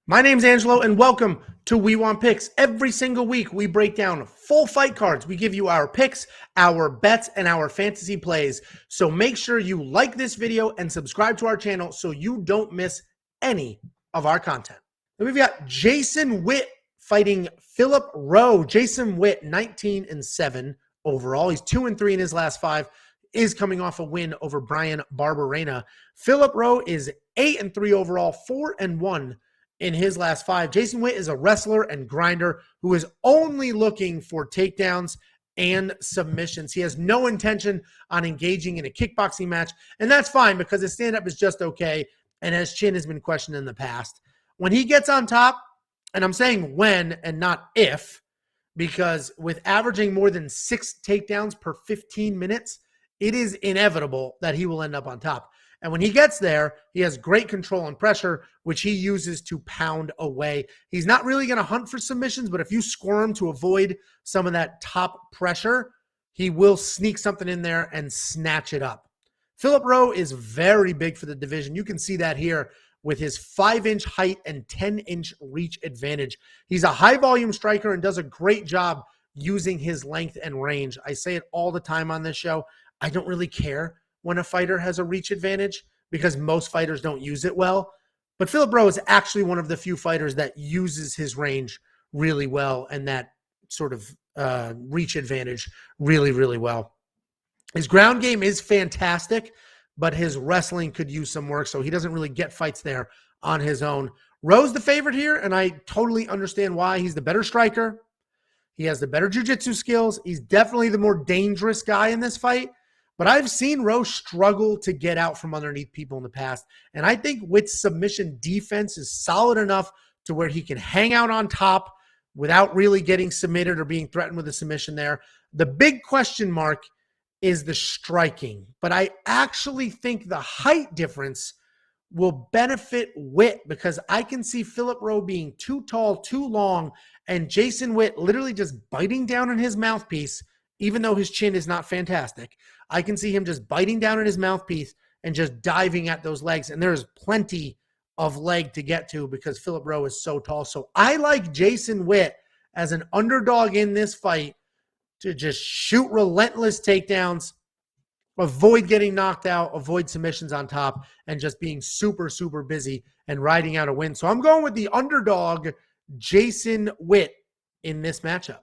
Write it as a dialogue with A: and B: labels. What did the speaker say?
A: My name's Angelo, and welcome to We Want Picks. Every single week, we break down full fight cards. We give you our picks, our bets, and our fantasy plays. So make sure you like this video and subscribe to our channel so you don't miss any of our content. Then we've got Jason Witt fighting Philip Rowe. Jason Witt, 19-7 overall. He's 2-3 in his last 5. Is coming off a win over Brian Barberena. Philip Rowe is 8-3 overall, 4-1 in his last 5. Jason Witt is a wrestler and grinder who is only looking for takedowns and submissions. He has no intention on engaging in a kickboxing match, and that's fine because his stand-up is just okay, and his chin has been questioned in the past. When he gets on top, and I'm saying when and not if, because with averaging more than 6 takedowns per 15 minutes, it is inevitable that he will end up on top. And when he gets there, he has great control and pressure, which he uses to pound away. He's not really going to hunt for submissions, but if you squirm to avoid some of that top pressure, he will sneak something in there and snatch it up. Philip Rowe is very big for the division. You can see that here with his 5-inch height and 10-inch reach advantage. He's a high-volume striker and does a great job using his length and range. I say it all the time on this show. I don't really care when a fighter has a reach advantage because most fighters don't use it well. But Philip Rowe is actually one of the few fighters that uses his range really well and that sort of reach advantage really, really well. His ground game is fantastic, but his wrestling could use some work, so he doesn't really get fights there on his own. Rowe's the favorite here, and I totally understand why. He's the better striker. He has the better jiu-jitsu skills. He's definitely the more dangerous guy in this fight. But I've seen Rowe struggle to get out from underneath people in the past. And I think Witt's submission defense is solid enough to where he can hang out on top without really getting submitted or being threatened with a submission there. The big question mark is the striking. But I actually think the height difference will benefit Witt because I can see Philip Rowe being too tall, too long, and Jason Witt literally just biting down on his mouthpiece, even though his chin is not fantastic. I can see him just biting down on his mouthpiece and just diving at those legs. And there's plenty of leg to get to because Philip Rowe is so tall. So I like Jason Witt as an underdog in this fight to just shoot relentless takedowns, avoid getting knocked out, avoid submissions on top, and just being super, super busy and riding out a win. So I'm going with the underdog, Jason Witt, in this matchup.